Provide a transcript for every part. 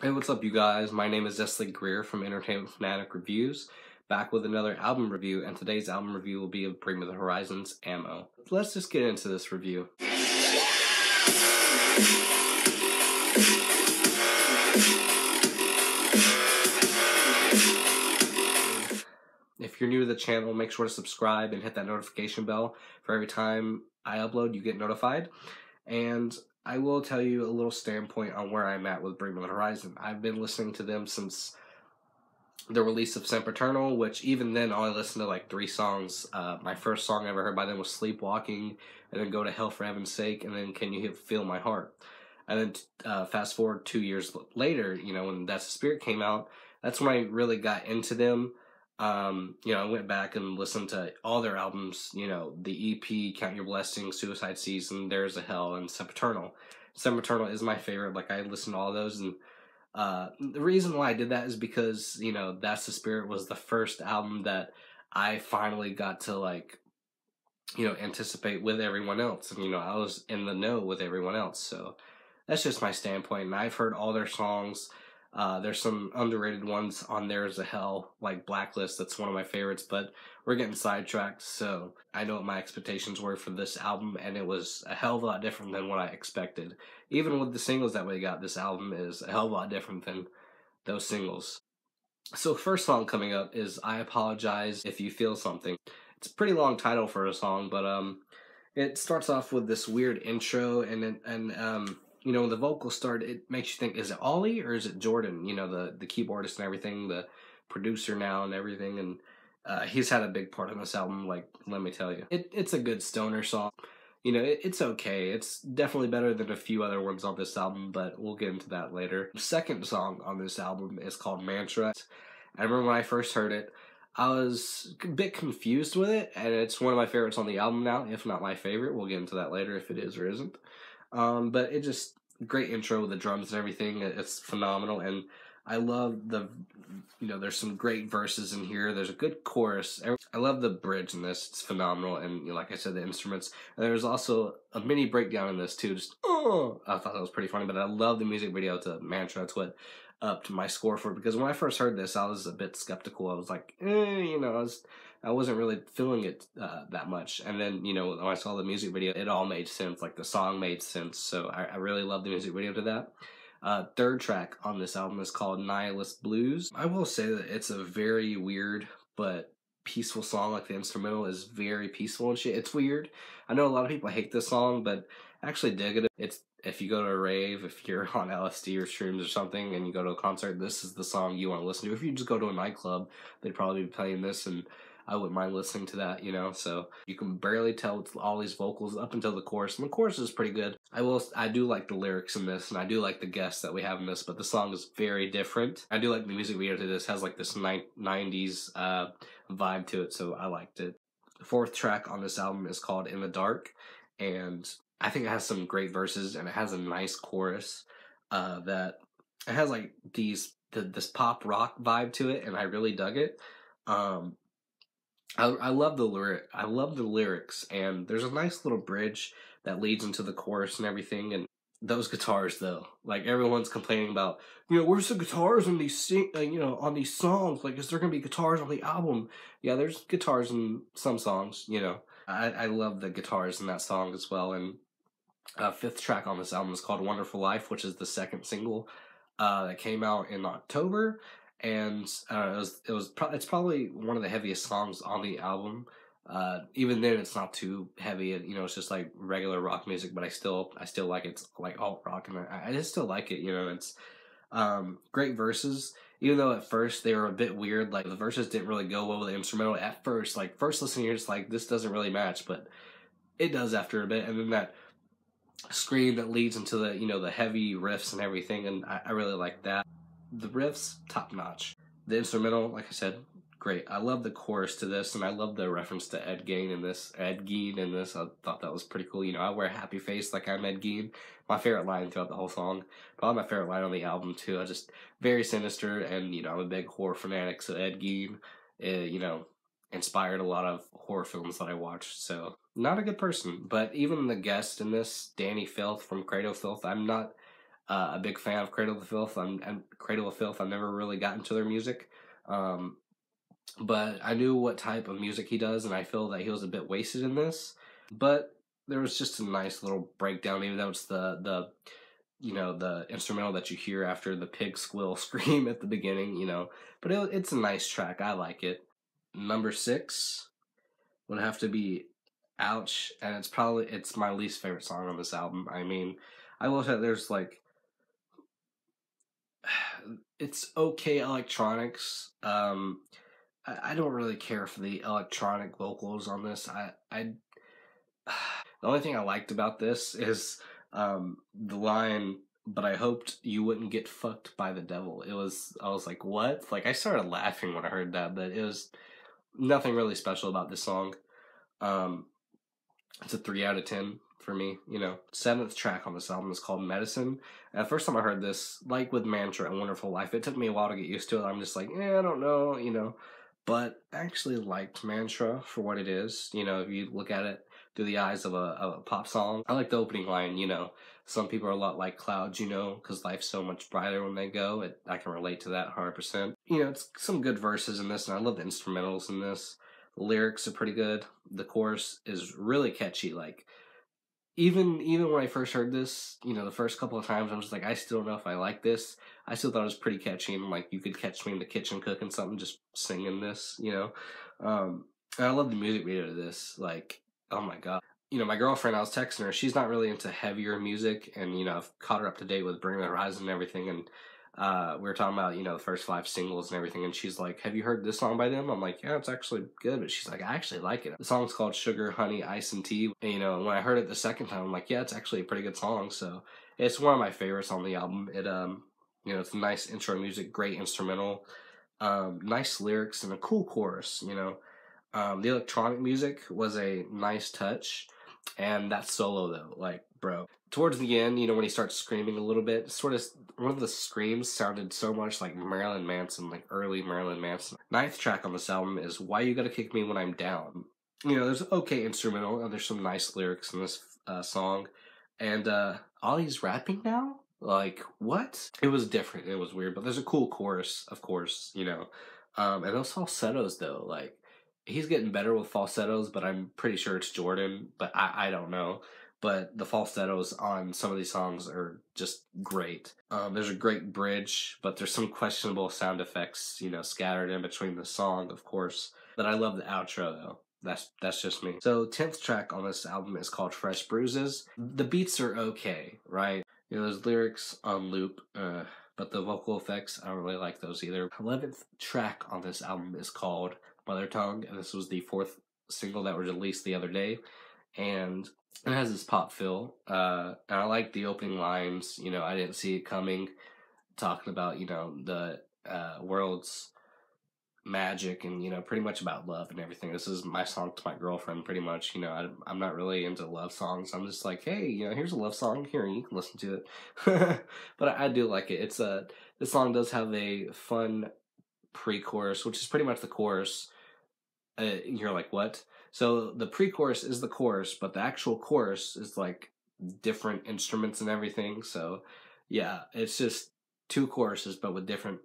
Hey, what's up, you guys? My name is Desley Greer from Entertainment Fanatic Reviews, back with another album review, and today's album review will be of Bring Me the Horizon's Ammo. Let's just get into this review. If you're new to the channel, make sure to subscribe and hit that notification bell. For every time I upload, you get notified. And I will tell you a little standpoint on where I'm at with Bring Me the Horizon. I've been listening to them since the release of Sempiternal, which even then I only listened to like 3 songs. My first song I ever heard by them was Sleepwalking, and then Go to Hell for Heaven's Sake, and then Can You Feel My Heart? And then fast forward 2 years later, when That's the Spirit came out, that's when I really got into them. I went back and listened to all their albums, the EP, Count Your Blessings, Suicide Season, There's a Hell, and Sempiternal. Sempiternal is my favorite. Like, I listened to all those, and the reason why I did that is because, That's the Spirit was the first album that I finally got to, anticipate with everyone else. And, I was in the know with everyone else. So that's just my standpoint. And I've heard all their songs. There's some underrated ones on There's a Hell, like Blacklist. That's one of my favorites, but we're getting sidetracked. So I know what my expectations were for this album, and it was a hell of a lot different than what I expected. Even with the singles that we got, this album is a hell of a lot different than those singles. So first song coming up is I Apologize If You Feel Something. It's a pretty long title for a song, but it starts off with this weird intro, and when the vocals start, it makes you think, is it Ollie or is it Jordan? The keyboardist and everything, the producer now and everything, and he's had a big part on this album, like, let me tell you. It's a good stoner song. It's okay. It's definitely better than a few other ones on this album, but we'll get into that later. The second song on this album is called Mantra. I remember when I first heard it, I was a bit confused with it, and it's one of my favorites on the album now, if not my favorite. We'll get into that later if it is or isn't. But it just, great intro with the drums and everything. It's phenomenal, and I love there's some great verses in here. There's a good chorus. I love the bridge in this. It's phenomenal, and like I said, the instruments. And there's also a mini breakdown in this too. Just, I thought that was pretty funny, but I love the music video to Mantra. That's what upped my score for it, because when I first heard this, I was a bit skeptical. I was like, I wasn't really feeling it that much. And then, when I saw the music video, it all made sense. Like, the song made sense. So I really love the music video to that. Third track on this album is called Nihilist Blues. I will say that it's a very weird but peaceful song. Like, the instrumental is very peaceful and shit. It's weird. I know a lot of people hate this song, but I actually dig it. It's, if you go to a rave, if you're on LSD or shrooms or something, and you go to a concert, this is the song you want to listen to. If you just go to a nightclub, they'd probably be playing this, and I wouldn't mind listening to that, so you can barely tell it's all these vocals up until the chorus, and the chorus is pretty good. I do like the lyrics in this, and I do like the guests that we have in this, but the song is very different. I do like the music video to this. It has like this 90s vibe to it, so I liked it. The fourth track on this album is called In the Dark, and I think it has some great verses, and it has a nice chorus that it has like this pop rock vibe to it, and I really dug it. I love the lyrics, and there's a nice little bridge that leads into the chorus and everything. And those guitars, though, like, everyone's complaining about, where's the guitars on these on these songs? Like, is there gonna be guitars on the album? Yeah, there's guitars in some songs. I love the guitars in that song as well. And fifth track on this album is called Wonderful Life, which is the second single that came out in October. And it's probably one of the heaviest songs on the album. Even then, it's not too heavy. It's just like regular rock music, but I still like it. It's like alt rock, and I just still like it. It's great verses. Even though at first they were a bit weird, like, the verses didn't really go well with the instrumental at first. Like, first listening, you're just like, this doesn't really match, but it does after a bit. And then that scream that leads into the the heavy riffs and everything, and I really like that. The riffs, top notch. The instrumental, like I said, great. I love the chorus to this, and I love the reference to Ed Gein in this. I thought that was pretty cool. I wear a happy face like I'm Ed Gein. My favorite line throughout the whole song. Probably my favorite line on the album too. Just very sinister, and I'm a big horror fanatic, so Ed Gein, inspired a lot of horror films that I watched. So, not a good person. But even the guest in this, Danny Filth from Cradle Filth, I'm not a big fan of Cradle of Filth. And Cradle of Filth, I've never really gotten to their music. But I knew what type of music he does, and I feel that he was a bit wasted in this. But there was just a nice little breakdown, even though it's the the instrumental that you hear after the pig squeal scream at the beginning, But it's a nice track. I like it. Number 6 would have to be Ouch, and it's my least favorite song on this album. I mean, I will say there's like it's okay electronics. I don't really care for the electronic vocals on this. The only thing I liked about this is the line, "But I hoped you wouldn't get fucked by the devil." I was like, what? Like, I started laughing when I heard that, but it was nothing really special about this song. Um, it's a 3 out of 10 for me, 7th track on this album is called Medicine. And the first time I heard this, like with Mantra and Wonderful Life, it took me a while to get used to it. I'm just like, I don't know. But I actually liked Mantra for what it is. If you look at it through the eyes of a pop song, I like the opening line, some people are a lot like clouds, because life's so much brighter when they go. I can relate to that 100%. It's some good verses in this, and I love the instrumentals in this. The lyrics are pretty good. The chorus is really catchy. Like, even when I first heard this, the first couple of times, I'm just like, I still don't know if I like this. I still thought it was pretty catchy, and like, you could catch me in the kitchen cooking something, just singing this, And I love the music video to this. Like, oh my god. My girlfriend, I was texting her, she's not really into heavier music, and I've caught her up to date with Bring Me the Horizon and everything, and we were talking about, the first 5 singles and everything, and she's like, have you heard this song by them? I'm like, yeah, it's actually good, but she's like, I actually like it. The song's called Sugar, Honey, Ice, and Tea, and when I heard it the second time, I'm like, yeah, it's actually a pretty good song, so it's one of my favorites on the album. It's nice intro music, great instrumental, nice lyrics, and a cool chorus, The electronic music was a nice touch, and that solo though, like, bro. Towards the end, when he starts screaming a little bit, sort of one of the screams sounded so much like Marilyn Manson, like early Marilyn Manson. 9th track on this album is Why You Gotta Kick Me When I'm Down. There's okay instrumental, and there's some nice lyrics in this song. And Ollie's rapping now? Like, what? It was different, it was weird, but there's a cool chorus, of course, And those falsettos though, like, he's getting better with falsettos, but I'm pretty sure it's Jordan, but I don't know. But the falsettos on some of these songs are just great. There's a great bridge, but there's some questionable sound effects, scattered in between the song, of course. But I love the outro though. That's just me. So 10th track on this album is called Fresh Bruises. The beats are okay, right? There's lyrics on loop, but the vocal effects, I don't really like those either. 11th track on this album is called Mother Tongue, and this was the 4th single that was released the other day, and it has this pop feel, and I like the opening lines, I didn't see it coming, talking about, the world's magic and, pretty much about love and everything. This is my song to my girlfriend, pretty much, I'm not really into love songs. I'm just like, hey, here's a love song, here, you can listen to it. But I do like it. This song does have a fun pre-chorus, which is pretty much the chorus. You're like, what? So the pre-chorus is the chorus, but the actual chorus is like different instruments and everything. So yeah, it's just 2 choruses, but with different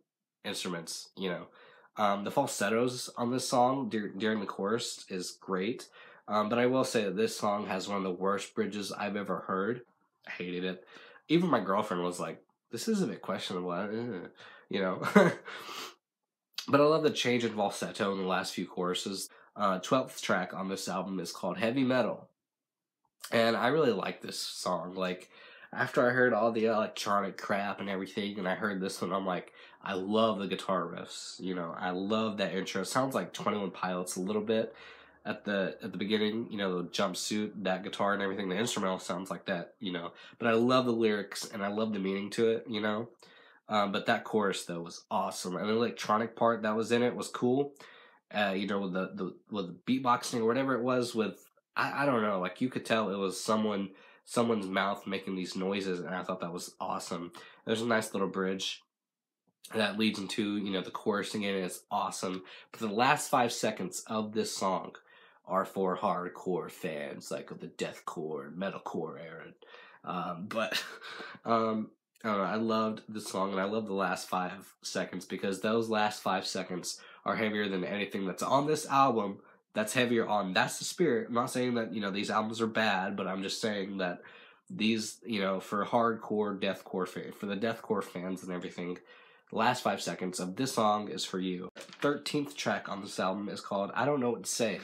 instruments, The falsettos on this song during the chorus is great. But I will say that this song has one of the worst bridges I've ever heard. I hated it. Even my girlfriend was like, this is a bit questionable, But I love the change in falsetto in the last few choruses. 12th track on this album is called Heavy Metal. And I really like this song. Like, after I heard all the electronic crap and everything, and I heard this one, I'm like, I love the guitar riffs. I love that intro. It sounds like 21 Pilots a little bit at the beginning, the jumpsuit, that guitar and everything. The instrumental sounds like that, But I love the lyrics, and I love the meaning to it, But that chorus though was awesome, and the electronic part that was in it was cool. With the beatboxing or whatever it was. With I don't know, like, you could tell it was someone's mouth making these noises, and I thought that was awesome. There's a nice little bridge that leads into the chorus again, and it's awesome. But the last 5 seconds of this song are for hardcore fans, like of the deathcore, metalcore era. But I don't know, I loved the song, and I love the last 5 seconds, because those last 5 seconds are heavier than anything that's on this album. That's heavier on That's the Spirit. I'm not saying that, these albums are bad, but I'm just saying that these, for hardcore deathcore for the deathcore fans and everything, the last 5 seconds of this song is for you. 13th track on this album is called I Don't Know What to Say.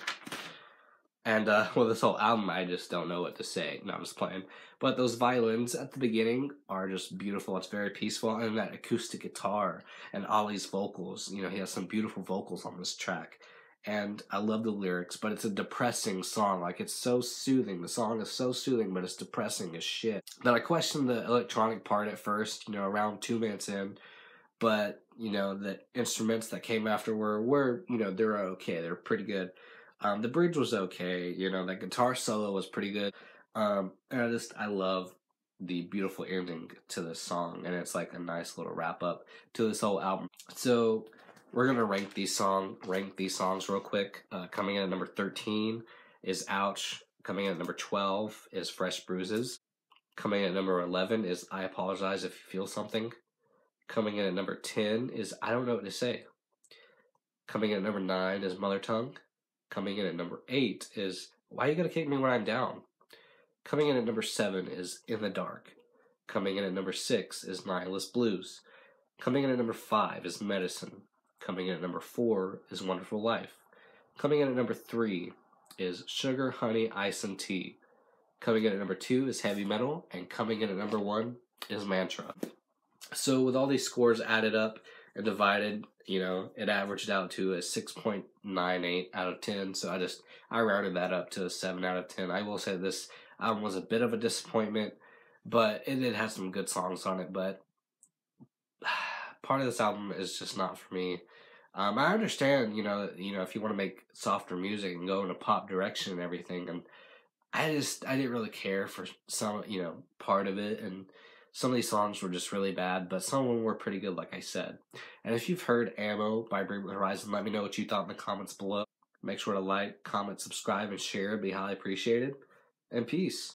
And, well, this whole album, I just don't know what to say. No, I'm just playing. But those violins at the beginning are just beautiful. It's very peaceful. And that acoustic guitar and Ollie's vocals. He has some beautiful vocals on this track. And I love the lyrics, but it's a depressing song. Like, it's so soothing. The song is so soothing, but it's depressing as shit. But I questioned the electronic part at first, around 2 minutes in. But, the instruments that came after were they're okay. They're pretty good. The bridge was okay, that guitar solo was pretty good. And I love the beautiful ending to this song, and it's like a nice little wrap up to this whole album. So we're gonna rank these songs real quick. Coming in at number 13 is Ouch. Coming in at number 12 is Fresh Bruises. Coming in at number 11 is I Apologize If You Feel Something. Coming in at number 10 is I Don't Know What to Say. Coming in at number 9 is Mother Tongue. Coming in at number 8 is Why You Gotta Kick Me When I'm Down. Coming in at number 7 is In the Dark. Coming in at number 6 is Nihilist Blues. Coming in at number 5 is Medicine. Coming in at number 4 is Wonderful Life. Coming in at number 3 is Sugar, Honey, Ice, and Tea. Coming in at number 2 is Heavy Metal. And coming in at number 1 is Mantra. So with all these scores added up and divided, it averaged out to a 6.98 out of 10. So I rounded that up to a 7 out of 10. I will say this album was a bit of a disappointment, but it did have some good songs on it. But part of this album is just not for me. I understand, if you want to make softer music and go in a pop direction and everything, and I didn't really care for some, part of it, and some of these songs were just really bad, but some of them were pretty good, like I said. And if you've heard Ammo by Bring Me the Horizon, let me know what you thought in the comments below. Make sure to like, comment, subscribe, and share. It'd be highly appreciated. And peace.